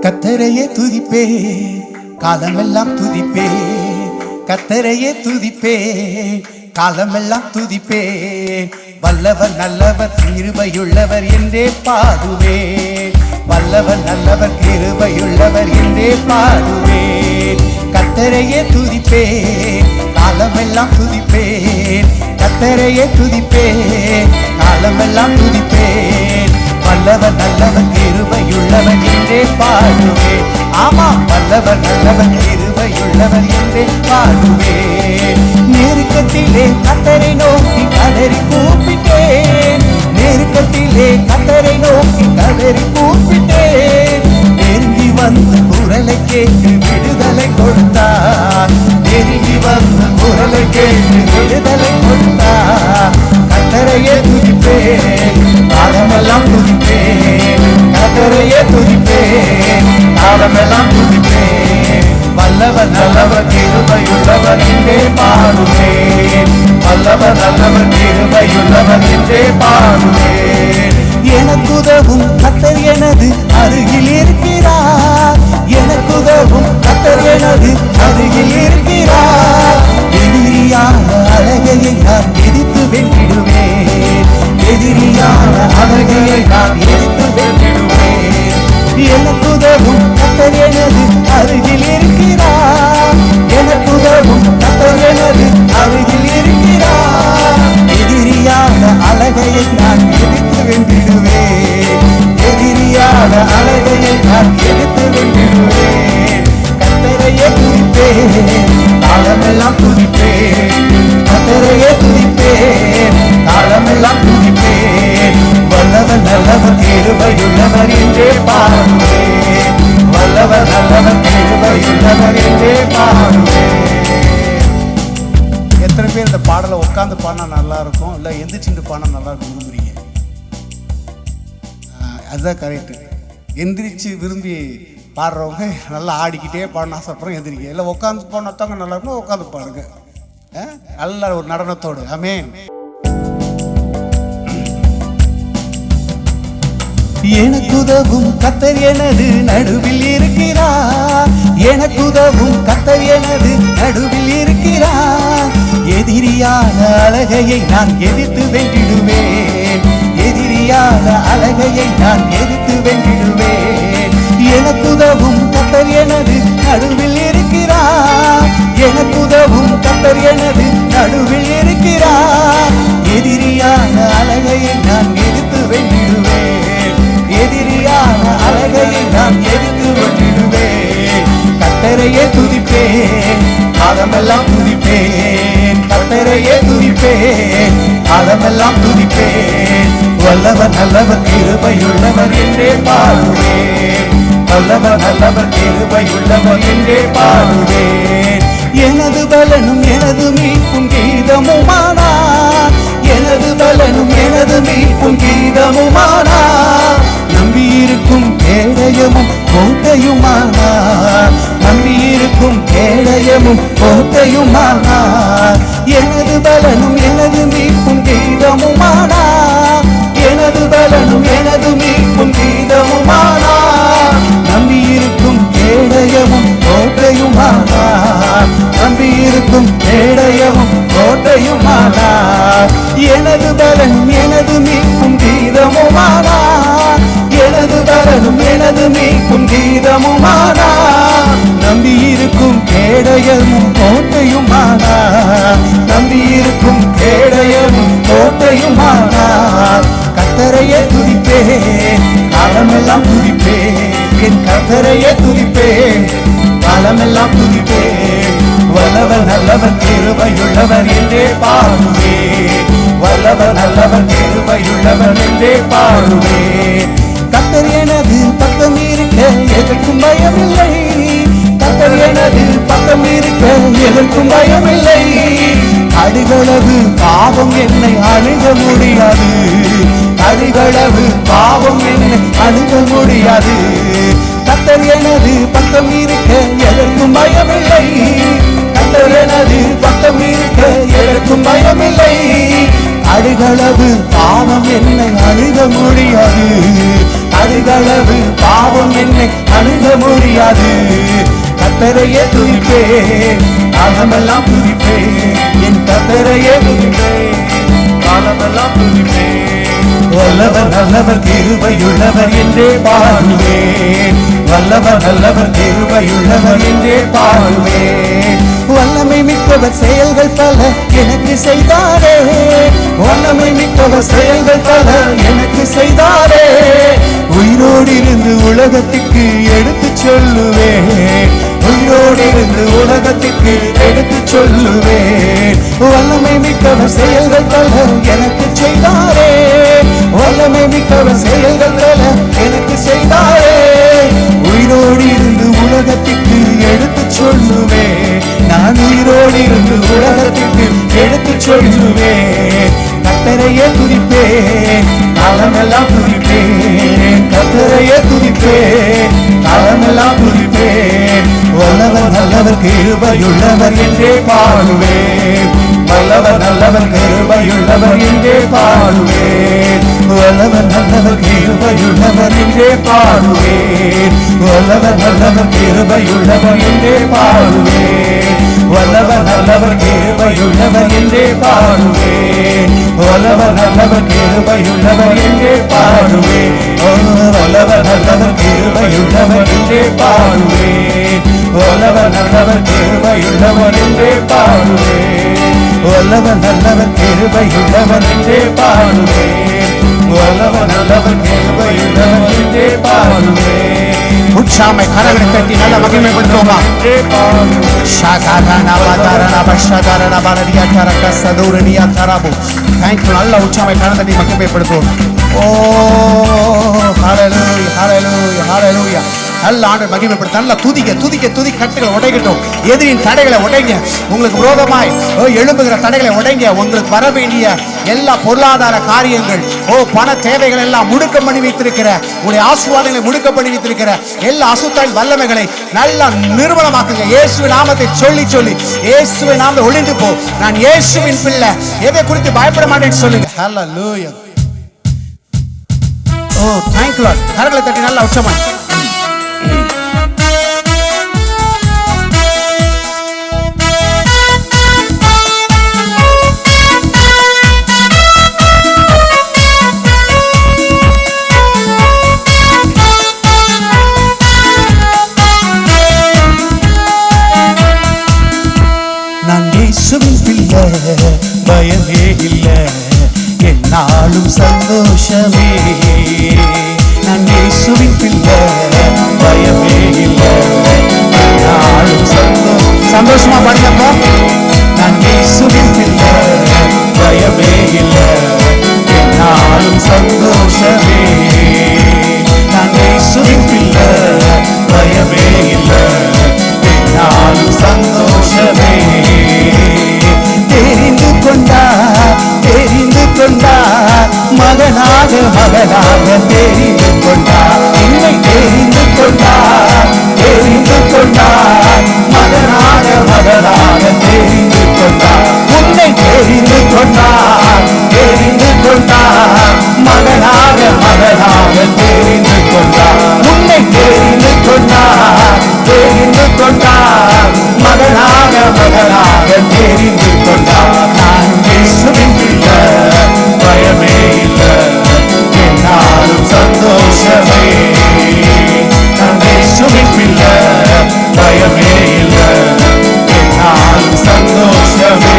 கத்தரையே துதிப்பே, காலமெல்லாம் துதிப்பே. கத்தரையே துதிப்பே, காலமெல்லாம் துதிப்பே. வல்லவர் நல்லவர் கிருபையுள்ளவர் என்றே பாடுவே. வல்லவர் நல்லவர் கிருபையுள்ளவர் என்றே பாடுவே. கத்தரையே துதிப்பே, காலமெல்லாம் துதிப்பே. கத்தரையே துதிப்பே, காலமெல்லாம் துதிப்பே. வல்லவர் நல்லவர் கிருபையுள்ளவர் என்றே பாடுவே. ஆமா, வல்லவர் நல்லவர் கிருபையுள்ளவர் என்றே பாடுவே. நெருக்கத்திலே கத்தரை நோக்கி கதறி கூப்பிட்டேன். நெருக்கத்திலே கத்தரை நோக்கி கதறி கூப்பிட்டேன். நெருங்கி வந்த குரலை கேட்டு விடுதலை கொடுத்தார். நெருங்கி வந்த குரலை கேட்டு விடுதலை கொடுத்தார். கத்தரையே துதிப்பேன், காலமெல்லாம் துதிப்பேன். கத்தரையே துதிப்பேன், காலமெல்லாம் துதிப்பேன். வல்லவர் நல்லவர் கிருபையுள்ளவர் என்றே பாடுவேன். வல்லவர் நல்லவர் கிருபையுள்ளவர் என்றே பாடுவேன். எனக்குதவும் கத்தர் எனது அருகில் இருக்கிறார். எனக்குதவும் கத்தர் எனது அருகில் இருக்கிறார். எதிரியான அழகையை நான் எதிர்த்து வென்றிடுவேன். எதிரியான அழகையை நான் எதிர்த்து வென்றிடுவேன். எனக்குதவும் கத்தர் எனது அருகில் இருக்கிறார். எனக்குதவும் கத்தர் எனது அருகில் இருக்கிறார். எதிரியான அழகையை நான் எதிர்த்து வென்றிடுவேன். எதிரியான அழகையை நான் எதிர்த்து வென்றிடுவேன். கத்தரையே துதிப்பேன், காலமெல்லாம் துதிப்பேன். கத்தரையே துதிப்பேன், காலமெல்லாம் துதிப்பேன். வல்லவர் நல்லவர் கிருபையுள்ளவர் என்றே பாடுவேன். வல்லவர் நல்லவர் கிருபையுள்ளவர் என்றே பாடுவேன். எத்தனை பேர் இந்த பாடலை உட்காந்து பாடினா நல்லா இருக்கும், இல்லை எந்திரிச்சுட்டு பாடினா நல்லா இருக்கும் விரும்புறீங்க? அதுதான் கரெக்டு. எந்திரிச்சு விரும்பி பாடுறவங்க நல்லா ஆடிக்கிட்டே பாடணும் ஆசைப்படுறோம். எந்திரிக்க இல்லை உட்காந்து பாடினத்தவங்க நல்லா இருக்கணும், உட்காந்து பாடுங்க நல்ல ஒரு நடனத்தோடு. ஆமென். எனக்குதவும் கத்தர் எனது நடுவில் இருக்கிறார். எனக்குதவும் கத்தர் எனது நடுவில் இருக்கிறார். எதிரியான அழகையை நான் எதிர்த்து வென்றிடுவேன். எதிரியான அழகையை நான் எதிர்த்து வென்றிடுவேன். எனக்குதவும் கத்தர் எனது நடுவில் இருக்கிறார். எனக்குதவும் கத்தர் எனது நடுவில் இருக்கிறார். எதிரியான அழகையை நான் எதிர்த்து வென்றிடுவேன். எதிரியான அழகையை நான் எதிர்த்து வென்றிடுவேன். கத்தரையே துதிப்பேன், காலமெல்லாம் துதிப்பேன். கத்தரையே துதிப்பேன், காலமெல்லாம் துதிப்பேன். வல்லவர் நல்லவர் கிருபையுள்ளவர் என்றே பாடுவேன். வல்லவர் நல்லவர் கிருபையுள்ளவர் என்றே பாடுவேன். எனது பலனும் எனது மீட்பும் கீதமுமானார். எனது பலனும் எனது மீட்பும் கீதமுமானார். நம்பியிருக்கும் கேடயமும் கோட்டையுமானார். நம்பியிருக்கும் கேடயமும் கோட்டையுமானார். எனது பலனும் எனது மீட்பும் கீதமுமானார். எனது பலனும் எனது மீட்பும் கீதமுமானார். நம்பியிருக்கும் கேடயமும் கோட்டையுமானார். நம்பியிருக்கும் கேடயமும் கோட்டையுமானார். எனது பலனும் எனது மீட்பும் கீதமுமானார். எனது பலனும் எனது மீட்பும் கீதமுமானார். நம்பியிருக்கும் கேடயமும் கோட்டையுமானார். நம்பியிருக்கும் கேடயமும் கோட்டையுமானார். கத்தரையே துதிப்பேன், காலமெல்லாம் துதிப்பேன். என் கத்தரையே துதிப்பேன், காலமெல்லாம் துதிப்பேன். வல்லவர் நல்லவர் கிருபையுள்ளவர் என்றே பாடுவேன். வல்லவர் நல்லவர் கிருபையுள்ளவர் என்றே பாடுவேன். கத்தர் எனது பக்கம் இருக்க எதற்கும் பயமில்லை. கத்தர் எனது பக்கம் இருக்க எதற்கும் பயமில்லை. அடிகளவு பாவம் என்னை அணுக முடியாது. அடிகளவு பாவம் என்னை அணுக முடியாது. கத்தர் எனது பக்கம் இருக்க எதற்கும் பயமில்லை. கத்தர் எனது பக்கம் இருக்க எதற்கும் பயமில்லை. அடிகளவு பாவம் என்னை அணுக முடியாது. அடிகளவு பாவம் என்னை அணுக முடியாது. கர்த்தரையே துதிப்பேன், காலமெல்லாம் துதிப்பேன், என் கர்த்தரையே துதிப்பேன், காலமெல்லாம் துதிப்பேன். வல்லவர் நல்லவர் கிருபையுள்ளவர் என்றே பாடுவேன், வல்லவர் நல்லவர் கிருபையுள்ளவர் என்றே பாடுவேன். வல்லமை மிக்கவர் செயல்கள் பல எனக்கு செய்தாரே, வல்லமை மிக்கவர் செயல்கள் பல எனக்கு செய்தாரே. உயிரோடு இருந்து உலகத்துக்கு எடுத்து சொல்லுவேன், உயிரோடு இருந்து உலகத்துக்கு எடுத்து சொல்லுவேன். வல்லமை மிக்கவர் செயல்கள் பல எனக்கு செய்தாரே, வல்லமை மிக்கவர் செயல்கள் பல எனக்கு செய்தாரே. உயிரோடு இருந்து உலகத்துக்கு எடுத்து சொல்லுவேன், நான் உயிரோடு இருந்து உலகத்துக்கு எடுத்து சொல்லுவேன். கர்த்தரையே துதிப்பேன், காலமெல்லாம் துதிப்பேன், கர்த்தரையே துதிப்பேன், காலமெல்லாம் துதிப்பேன். வல்லவர் நல்லவர் கிருபையுள்ளவர் என்றே பாடுவேன், வல்லவர் நல்லவர் கிருபையுள்ளவர் என்றே பாடுவேன், வல்லவர் நல்லவர் கிருபையுள்ளவர் என்றே பாடுவேன், வல்லவர் நல்லவர் கிருபையுள்ளவர் என்றே பாடுவேன், வல்லவர் நல்லவர் கிருபையுள்ளவர் என்றே பாடுவேன், வல்லவர் நல்லவர் கிருபையுள்ளவர் என்றே பாடுவேன், வல்லவர் நல்லவர் கிருபையுள்ளவர் என்றே பாடுவேன், வல்லவர் நல்லவர் கிருபையுள்ளவர் என்றே பாடுவேன், வல்லவர் நல்லவர் கிருபையுள்ளவர் என்றே பாடுவேன், வல்லவர் நல்லவர் கிருபையுள்ளவர் என்றே பாடுவேன். உற்சாமை கரங்களை தட்டி நல்ல மகிமைப்படுத்துவோமா? நல்ல உற்சாமை கரம் தட்டி மகிமைப்படுத்துவோம். ஓ ஹல்லேலூயா ஹல்லேலூயா ஹல்லேலூயா. நல்ல ஆண்டவர் மகிமைப்படுத்த நல்ல துதிக்க துதிக்க துதிக்க கட்டுகளை உடைக்கட்டும். எதிரின் தடைகளை உடைங்க. உங்களுக்கு விரோதமாய் எழும்புகிற தடைகளை உடைங்க. உங்களுக்கு வர வேண்டிய எல்லா பொருளாதார காரியங்கள், பண தேவைகள் எல்லாம் முடுக்கம் பண்ணி வைத்திருக்கிற, உங்களுடைய ஆசீர்வாதங்களை முடுக்கம் பண்ணி வைத்திருக்கிற எல்லா அசுத்தத்தின் வல்லமைகளை நல்லா நிர்மலமாக்குங்க. இயேசுவின் நாமத்தை சொல்லி சொல்லி இயேசுவின் நாமத்தை ஒளிந்து போ, நான் இயேசுவின் பிள்ளை, எதை குறித்து பயப்பட மாட்டேன்னு சொல்லுங்க. Hallelujah. Oh thank you lord. கரங்களை தட்டி நல்லா உற்சாகமா. நான் இயேசுவின் பிள்ளை, பயமே இல்லை, என்னாலும் சந்தோஷமே. நான் இயேசுவின் பிள்ளை, பயமே இல்லை, என்னாலும் சந்தோஷமா பாருங்கப்பா. நான் இயேசுவின் பிள்ளை, பயமே இல்லை, என்னாலும் சந்தோஷமே. நான் இயேசுவின் பிள்ளை, பயமே இல்லை, என்னாலும் சந்தோஷமே. தெரிந்து கொண்டார், தெரிந்து கொண்டார், மகனாக மகனாக தெரிந்து கொண்டார். என்னை தெரிந்து கொண்டார், தெரிந்து கொண்டார், மகனாக மகனாக தெரிந்து கொண்டார். உன்னை தெரிந்து கொண்டார், தெரிந்து கொண்டார், மகனாக மகனாக தெரிந்து கொண்டார். உன்னை தெரிந்து கொண்டார், தெரிந்து கொண்டார், மகனாக மகனாக தெரிந்து கொண்டார். நான் இயேசுவின் பிள்ளை, பயமே இல்லை, என்னாலும் சந்தோஷமே. நான் இயேசுவின் பிள்ளை, பயமே இல்லை, என்னாலும் சந்தோஷமே.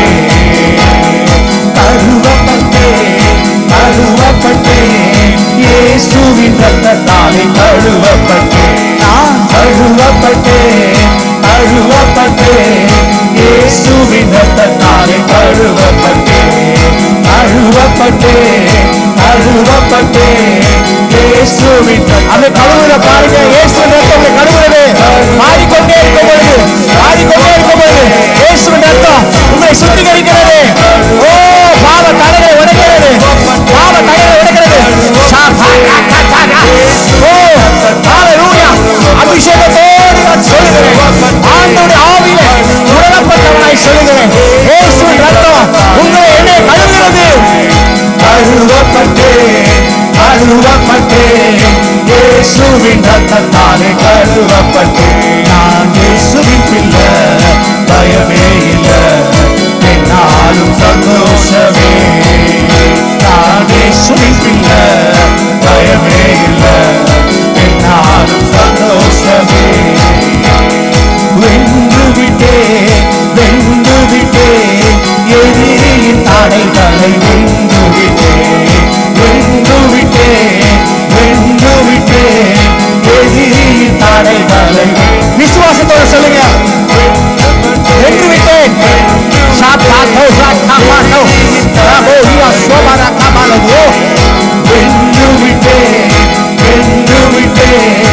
தழுவப்பட்டேன், தழுவப்பட்டேன், இயேசுவின் ரத்தத்தாலே தழுவப்பட்டேன். நான் தழுவப்பட்டேன், தழுவப்பட்டேன், இயேசுவின் ரத்தத்தாலே தழுவப்பட்டேன். தழுவப்பட்டேன், தழுவப்பட்டேன், இயேசுவின் அந்த கழுவுற பாருங்க. இயேசுவின் ரத்தம் கழுவுறது மாறிக்கொண்டே இருக்கும் பொழுது, மாறிக்கொண்டே இருக்கும் பொழுது இயேசுவின் ரத்தம் உங்களை சுத்திகரிக்கிறது. ஓ பாவ தடைகளை உடைக்கிறது, பாவ தடைகளை உடைக்கிறது. ஓ ஹல்லேலூயா. அபிஷேகத்தோடு நான் சொல்லுகிறேன், ஆண்டவருடைய ஆவியிலே உணரப்பட்டவனாய் சொல்லுகிறேன், இயேசுவின் ரத்தம் உங்களை என்னை கழுவுகிறது. தழுவப்பட்டேன், தழுவப்பட்டேன், இயேசுவின் ரத்தத்தாலே கழுவப்பட்டு நான் இயேசுவின் பிள்ளை, பயமே இல்லை என்னாலும் சந்தோஷமே. நான் இயேசுவின் பிள்ளை, பயமே இல்லை என்னாலும் சந்தோஷமே. வென்று விட்டேன் வென்று விட்டேன் எதிரியின் தடைகளை வென்று விட்டேன் வென்று விட்டேன் வென்று விட்டேன் எதிரியின் தடைகளை. விசுவாசத்தோடு சொல்லுங்க, வென்று விட்டேன். சாப்பாட்டோ சாப்பாட்டோ ராபோலியா சோபாரா காபாலோ. வென்று விட்டேன் வென்று விட்டேன்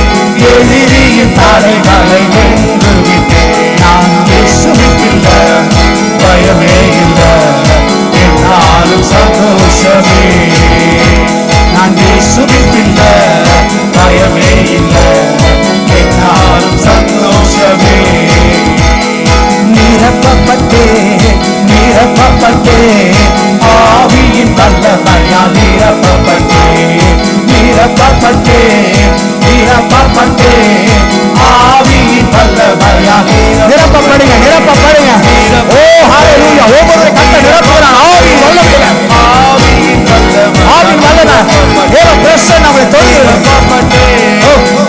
எதிரியின் தடைகளை வென்று விட்டேன். நான் இயேசுவின் பிள்ளை, பயமே இல்லை என்னாலும் சந்தோஷமே. நான் இயேசுவின் பிள்ளை, பயமே இல்லை என்னாலும் சந்தோஷமே. நிரப்பப்பட்டேன் நிரப்பப்பட்டேன் ஆவியின் வல்லமையால் நிரப்பப்பட்டேன் நிரப்பப்பட்டேன் நிரப்பப்பட்டேன் ஆவியின் வல்லமையால். நிரப்பப்படுங்க நிரப்பப்படுங்க. ஓ ஹalleluya. ஒவ்வொரு கட்ட நிரப்புகிறார் ஆவியின் வல்லமையில. ஆவியின் வல்லமை ஆவியின் வல்லமை தேவ பிரசன்னம் நம்மை தொடுகிறது.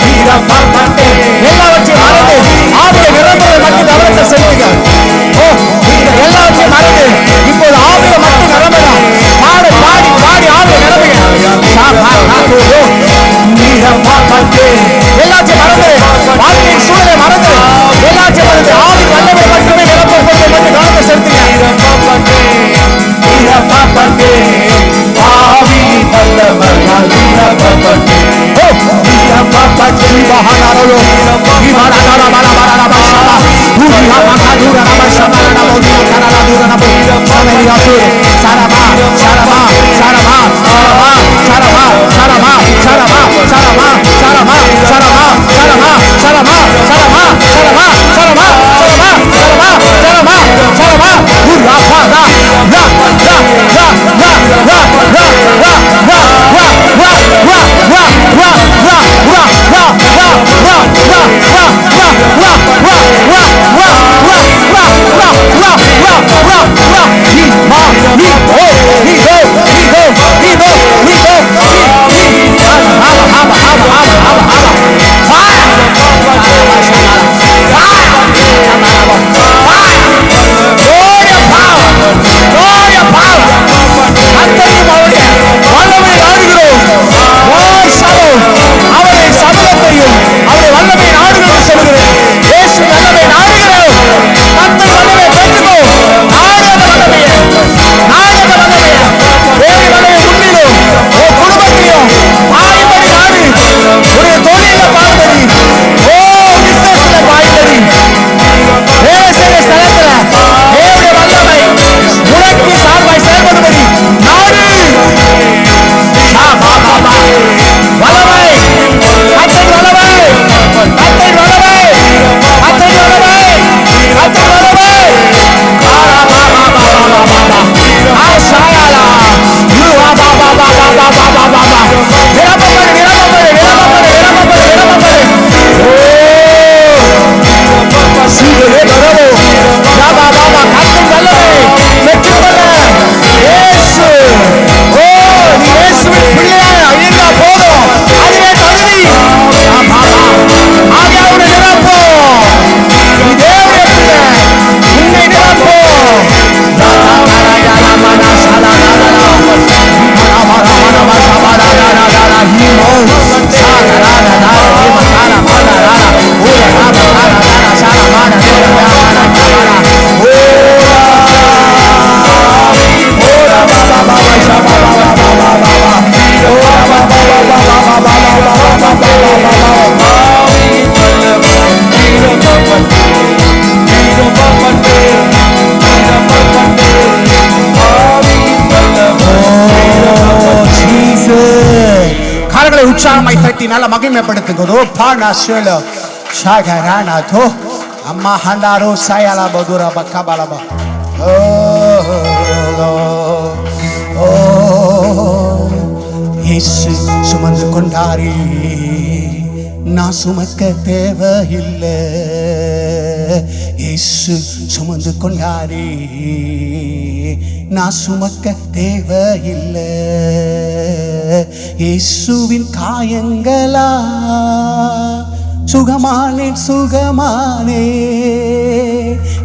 நிரப்பப்பட்டேன். எல்லாவற்றையும் மறந்து ஆவியை நிரப்புவதை மட்டும் கவனத்தை செலுத்துங்க. ஓ நீங்க எல்லாவற்றையும் மறந்து இப்போது ஆவியை மட்டும் நிரம்பலாம். பாடி பாடி பாடி ஆவியை நிரம்புங்க. நிரப்பப்பட்டேன். எல்லாத்தையும் மறந்து வாழ்க்கையின் சூழலை மறந்து எல்லாத்தையும் மறந்து ஆவி வல்லமை மட்டுமே நிரப்பப்பட்டு மட்டும் கவனத்தை செலுத்துங்க. நிரப்பப்பட்டேன் ஆவி வல்லமையால் நிரப்பப்பட்டேன். உற்சாகமாய் தட்டி நல்ல மகிமைப்படுத்துகிறதோ பானா சேல ஷாகரானா தோ அம்மா ஹண்டாரோ சாயலா பதுரா பக்கபலபா. ஓ இயேசு சுமந்து கொண்டாரே நான் சுமக்க தேவையில்லை, இயேசு சுமந்து கொண்டாரே. நான் சுமக்க தேவையில்லை, இயேசுவின் காயங்களா சுகமானேன் சுகமானே.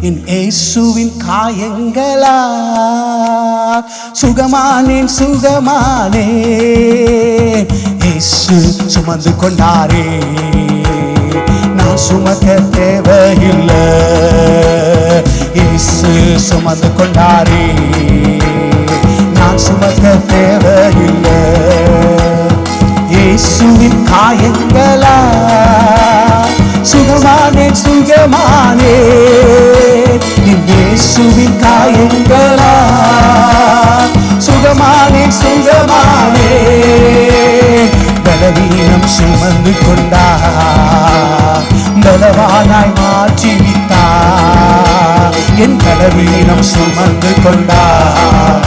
என் இயேசுவின் காயங்களா சுகமானேன் சுகமானே. இயேசு சுமந்து கொண்டாரே, நான் சுமக்க தேவையில்லை, இயேசு சுமந்து கொண்டாரே. நான் சுமக்க தேவையில்லை, இயேசுவின் காயங்களா சுகமானேன் சுகமானே. இயேசுவின் காயங்களா சுகமானேன் சுகமானே. பலவீனம் சுமந்து கொண்டார், பலவானாய் மாற்றிவிட்டார். என் பலவீனம் சுமந்து கொண்டார்,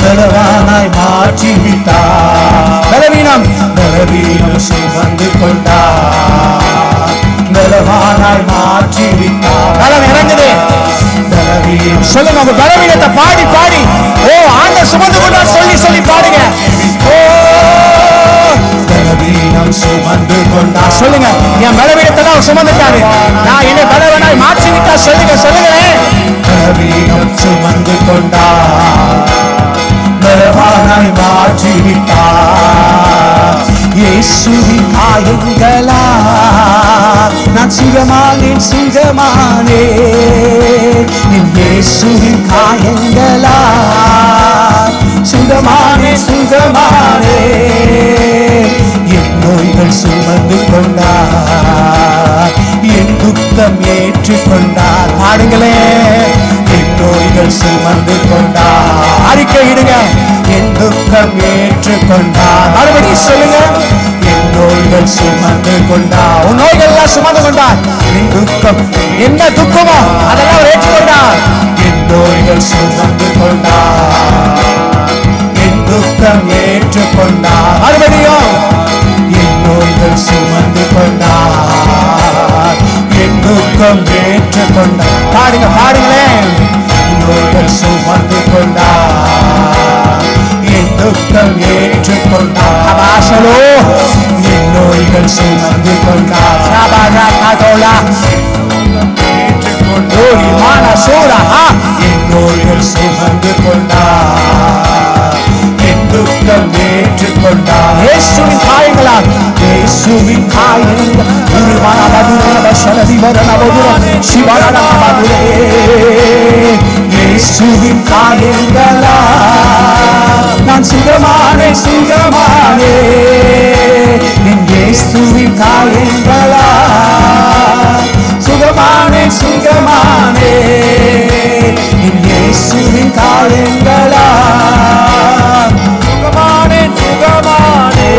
பலவானாய் மாற்றிவிட்டார். பலவீனம் சுமந்து கொண்டார், பலவானாய் மாற்றிவிட்டார். பலம் இறங்குது, பலவீனம் சொல்லுங்க. உங்க பலவீனத்தை பாடி பாடி ஓ ஆண்டவர் சுமந்து கொண்டார் சொல்லி சொல்லி பாடுங்க. ஓ பலவீனம் சுமந்து கொண்டார் சொல்லுங்க. என் பலவீனத்தை தான் சுமந்துட்டாரு, நான் என்னை பலவனாய் மாற்றிவிட்டா சொல்லுங்க சொல்லுங்களேன். பலவீனம் சுமந்து கொண்டார், பலவானாய் மாற்றிவிட்டார். இயேசுவின் காயங்களா நான் சுகமானேன் சுகமானே. இயேசுவின் காயங்களா சுகமானே சுகமானே. என் நோய்கள் சுமந்து கொண்டார், என் துக்கம் ஏற்றுக்கொண்டார். பாடுங்களே. என் நோய்கள் சுமந்து கொண்டார், அறிக்கையிடுங்க. என் துக்கம் ஏற்றுக்கொண்டார். மறுபடியும் சொல்லுங்க. என் நோய்கள் சுமந்து கொண்டார். உன் நோய்கள் எல்லாம் சுமந்து கொண்டார். என் துக்கம் என்ன துக்கமோ அதெல்லாம் ஏற்றுக்கொண்டார். என் நோய்கள் சுமந்து கொண்டார், என் துக்கம் ஏற்றுக்கொண்டார். மறுபடியும் என் நோய்கள் சுமந்து கொண்டார், என் துக்கம் ஏற்றுக்கொண்டார். பாடுங்க பாடுங்களேன். நோய்கள் சுமந்து கொண்டார், என் துக்கம் ஏற்றுக்கொண்டார். அபாசலோ என் நோய்கள் சுமந்து கொண்டார். சாபாரா காதோலா ஏற்றுக்கொண்டோர் மான சூரா. என் நோய்கள் சுமந்து கொண்டார், என் துக்கம் ஏற்றுக்கொண்டார். இயேசுவின் காயங்களால், இயேசுவின் காயங்கள் இயேசுவின் காயங்களா நான் சுகமானே சுகமானே. இயேசுவின் காயங்களா சுகமானே சுகமானே. இயேசுவின் காயங்களா சுகமானே சுகமானே.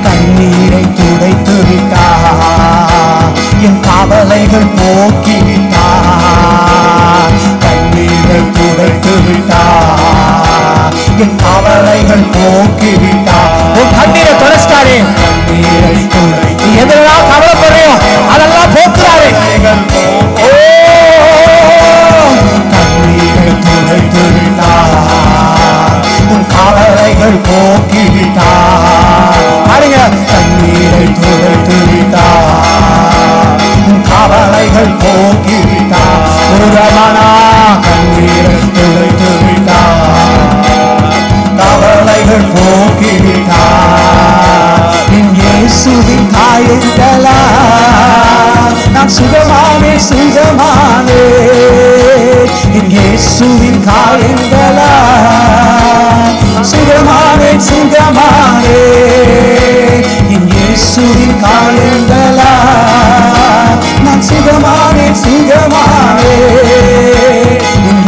கண்ணீரை துடைத்து விட்டார், என் கவலைகள் போக்கி விட்டார். கண்ணீரை துடைத்து விட்டார், என் கவலைகள் போக்கி விட்டார். உன் கண்ணீரை தொடச்சிட்டாரே. கண்ணீரை துடைத்து எதெல்லாம் கவலைப்படுறியோ அதெல்லாம் போக்குறாரு. ஓ கண்ணீரை துடைத்து விட்டார், உன் கவலைகள் போக்கி விட்டார். பாருங்க. கண்ணீரை துடைத்து விட்டார், உன் கவலைகள் போக்கி விட்டார். உருவானா கண்ணீரை துடைத்து விட்டார், கவலைகள் போக்கி விட்டார். இயேசுவின் காயங்களா நான் சுகமானே சுகமானே. இயேசுவின் காயங்களா சுகமானே சுகமானே. இயேசுவின் காயங்களா நான் சுகமானே சுகமானே.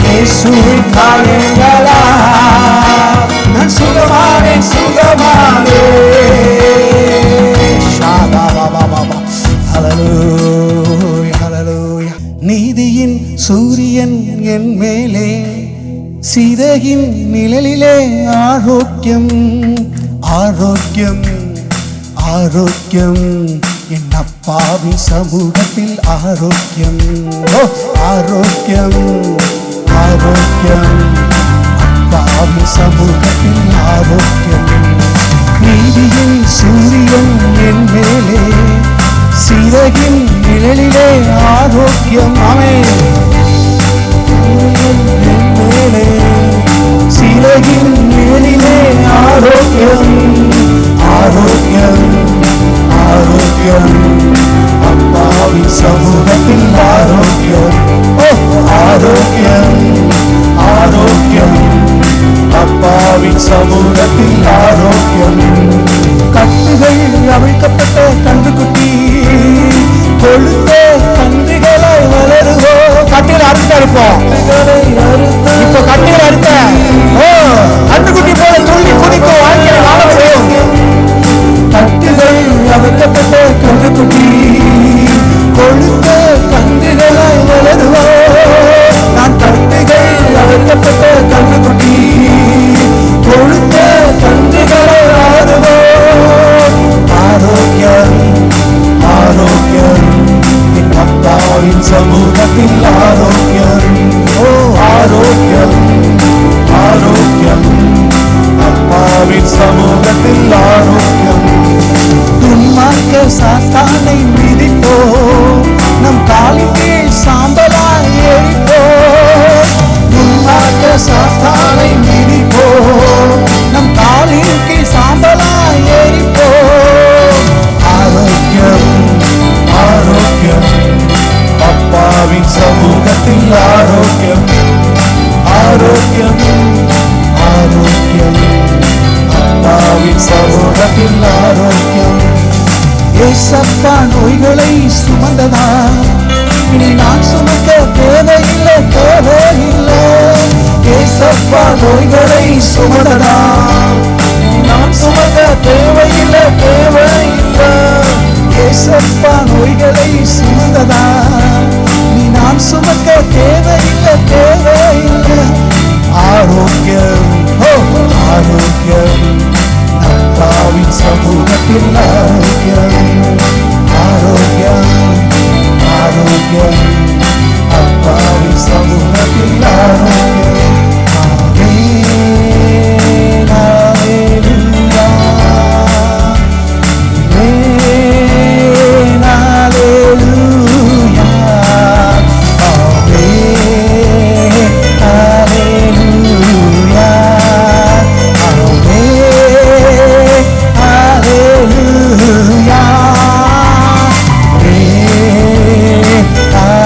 இயேசுவின் காயங்களா நான் சுகமானே சுகமானே. ஹல்லேலூயா ஹல்லேலூயா. நீதியின் சூரியன் என் மேலே, சிறகின் நிழலிலே ஆரோக்கியம் ஆரோக்கியம் ஆரோக்கியம் என் அப்பாவின் சமூகத்தில் ஆரோக்கியம். ஆரோக்கியம் ஆரோக்கியம் அப்பாவின் சமூகத்தில் ஆரோக்கியம். நீதியின் சூரியன் என் மேலே, சிறகின் நிழலிலே ஆரோக்கியம். ஆமென். சூரியன் என் மேலே, சிறகின் நிழலிலே ஆரோக்கியம். ஆரோக்கியம் ஆரோக்கியம் அப்பாவின் சமூகத்தில் ஆரோக்கியம். ஆரோக்கியம் ஆரோக்கியம் அப்பாவின் சமூகத்தில் ஆரோக்கியம். கட்டுகள் அவிழ்க்கப்பட்ட கன்றுக்குட்டி, கொழுத்த கன்றுகளை வளருவோம். கட்டில் அறுத்தரிப்போம். இப்போ கட்டில் அறுத்த கன்றுக்குட்டி போல துள்ளி குதித்து வாழ்க்கையை வாழ முடியும். கட்டுகள் அவிழ்க்கப்பட்ட கன்றுக்குட்டி, கொழுத்த கன்றுகளை வளருவோம். நான் கட்டுகள் அவிழ்க்கப்பட்ட கன்றுக்குட்டி, கொழுத்த கன்றுகளை வளருவோம். ஆரோக்கியம் ஆரோக்கியம் என் அப்பாவின் சமூகத்தில் ஆரோக்கியம். ஆரோக்கியம் ஆரோக்கியம் அப்பாவின் சமூகத்தில் ஆரோக்கியம். துன்மார்க்க சாத்தானை மிதிப்போம், நம் காலின் கீழ் சாம்பலாய் எரிப்போம். துன்மார்க்க சாத்தானை மிதிப்போம், நம் காலின் கீழ் சாம்பலாய் எரிப்போம். ஆரோக்கியம் ஆரோக்கியம் அப்பாவின் சமூகத்தில் ஆரோக்கியம். ஆரோக்கியம் ஆரோக்கியம் அப்பாவின் சமூகத்தில் ஆரோக்கியம். ஏசப்பா நோய்களை சுமந்ததா, இனி நான் சுமக்க தேவையில்லை தேவையில்லை. ஏசப்பா நோய்களை சுமந்ததா, நான் சுமக்க தேவையில்லை தேவையில்லை. ஏசப்பா நோய்களை சுமந்ததா, நீ நான் சுமக்க தேவையில்லை தேவையில்லை. ஆரோக்கியம் ஆரோக்கியம் அப்பாவின் சமூகத்தில் ஆரோக்கியம். ஆரோக்கியம் ஆரோக்கியம் அப்பாவின் சமூகத்தில் ஆரோக்கியம். ஆமென் அல்லேலூயா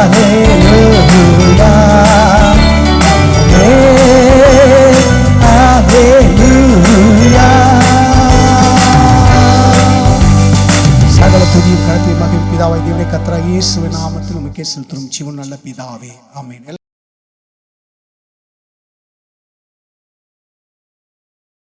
ஆமென் அல்லேலூயா ஆமென் அல்லேலூயா சகல துதியும் கருத்தையும் மகிழ்ச்சியும் பிதாவாகிய தேவனே கர்த்தராகிய இயேசுவின் நாமத்தில் உமக்கே செலுத்துகிறோம். ஜீவன் நல்ல பிதாவே, ஆமென்.